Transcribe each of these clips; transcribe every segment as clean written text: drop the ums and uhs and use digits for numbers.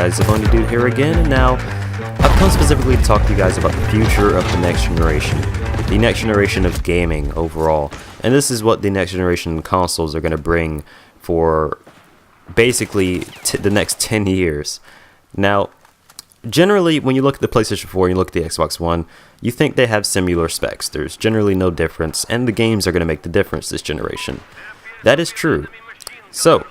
guys, Zeboni Dude here again, and now I've come specifically to talk to you guys about the future of the next generation of gaming overall. And this is what the next generation consoles are going to bring for basically the next 10 years. Now, generally, when you look at the PlayStation 4 and you look at the Xbox One, you think they have similar specs. There's generally no difference, and the games are going to make the difference this generation. That is true. So,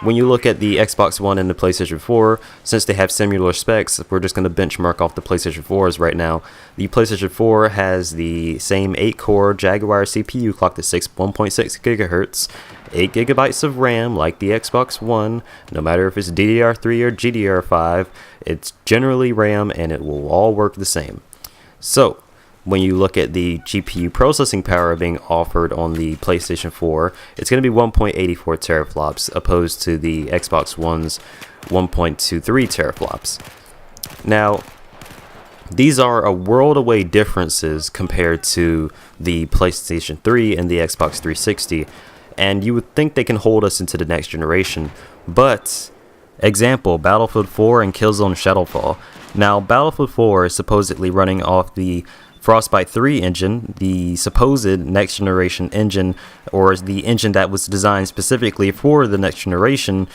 when you look at the Xbox One and the PlayStation 4, since they have similar specs, we're just going to benchmark off the PlayStation 4s right now. The PlayStation 4 has the same 8-core Jaguar CPU clocked at 1.6 GHz, 8 GB of RAM like the Xbox One, no matter if it's DDR3 or GDR5, it's generally RAM and it will all work the same. So, when you look at the GPU processing power being offered on the PlayStation 4, it's going to be 1.84 teraflops opposed to the Xbox One's 1.23 teraflops. Now, these are a world away differences compared to the PlayStation 3 and the Xbox 360, and you would think they can hold us into the next generation, but example, Battlefield 4 and Killzone Shadowfall. Now, Battlefield 4 is supposedly running off the Frostbite 3 engine, the supposed next generation engine, or the engine that was designed specifically for the next generation.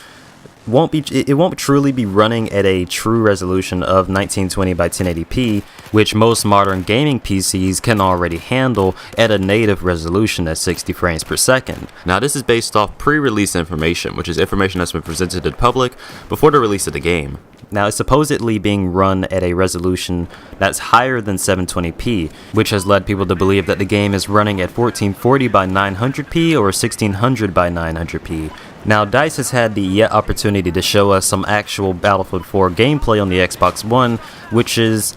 It won't truly be running at a true resolution of 1920 by 1080p, which most modern gaming PCs can already handle at a native resolution at 60 frames per second. Now, this is based off pre-release information, which is information that's been presented to the public before the release of the game. Now, it's supposedly being run at a resolution that's higher than 720p, which has led people to believe that the game is running at 1440 by 900p or 1600 by 900p. Now, DICE has had the opportunity to show us some actual Battlefield 4 gameplay on the Xbox One, which is,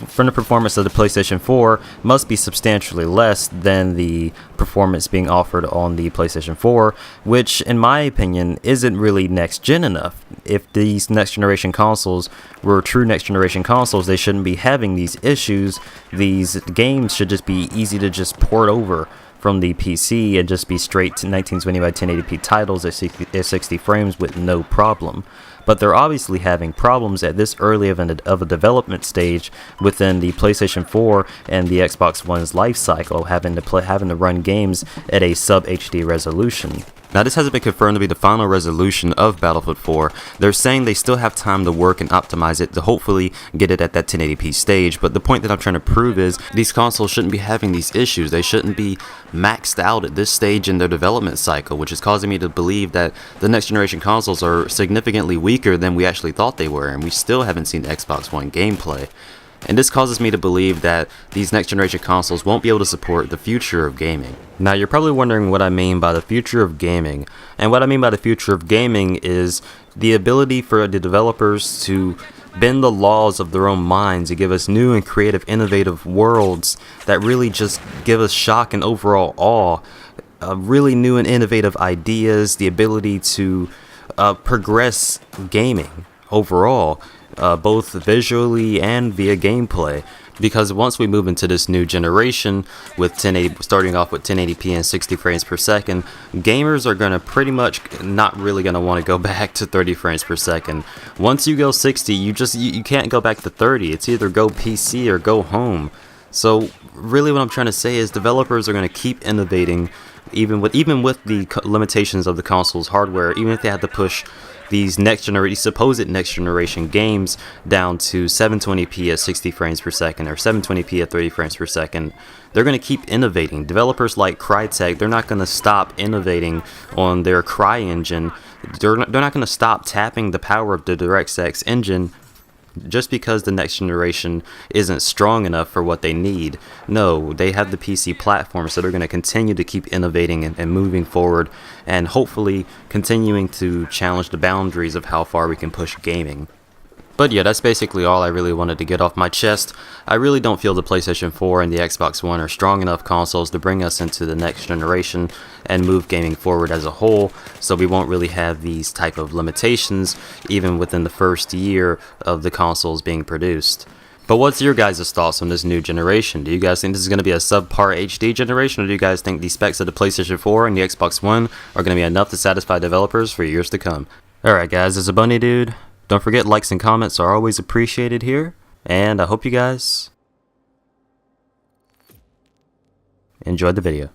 from the performance of the PlayStation 4, must be substantially less than the performance being offered on the PlayStation 4, which, in my opinion, isn't really next-gen enough. If these next-generation consoles were true next-generation consoles, they shouldn't be having these issues. These games should just be easy to just port over from the PC and just be straight to 1920 by 1080p titles at 60 frames with no problem. But they're obviously having problems at this early of a development stage within the PlayStation 4 and the Xbox One's life cycle, having to run games at a sub HD resolution. Now, this hasn't been confirmed to be the final resolution of Battlefield 4. They're saying they still have time to work and optimize it to hopefully get it at that 1080p stage, but the point that I'm trying to prove is these consoles shouldn't be having these issues. They shouldn't be maxed out at this stage in their development cycle, which is causing me to believe that the next generation consoles are significantly weaker than we actually thought they were, and we still haven't seen Xbox One gameplay. And this causes me to believe that these next generation consoles won't be able to support the future of gaming. Now, you're probably wondering what I mean by the future of gaming. And what I mean by the future of gaming is the ability for the developers to bend the laws of their own minds to give us new and creative, innovative worlds that really just give us shock and overall awe. Really new and innovative ideas, the ability to progress gaming overall. Both visually and via gameplay, because once we move into this new generation with starting off with 1080p and 60 frames per second, gamers are gonna pretty much not really gonna want to go back to 30 frames per second. Once you go 60, you can't go back to 30. It's either go PC or go home. So really what I'm trying to say is developers are going to keep innovating even with the limitations of the console's hardware, even if they have to push these supposed next generation games down to 720p at 60 frames per second or 720p at 30 frames per second. They're going to keep innovating. Developers like Crytek, they're not going to stop innovating on their Cry engine. They're not going to stop tapping the power of the DirectX engine just because the next generation isn't strong enough for what they need. No, they have the PC platform, so they're going to continue to keep innovating and moving forward, and hopefully continuing to challenge the boundaries of how far we can push gaming. But yeah, that's basically all I really wanted to get off my chest. I really don't feel the PlayStation 4 and the Xbox One are strong enough consoles to bring us into the next generation and move gaming forward as a whole, so we won't really have these type of limitations even within the first year of the consoles being produced. But what's your guys' thoughts on this new generation? Do you guys think this is going to be a subpar HD generation, or do you guys think the specs of the PlayStation 4 and the Xbox One are going to be enough to satisfy developers for years to come? Alright guys, it's a Bunny Dude. Don't forget, likes and comments are always appreciated here, and I hope you guys enjoyed the video.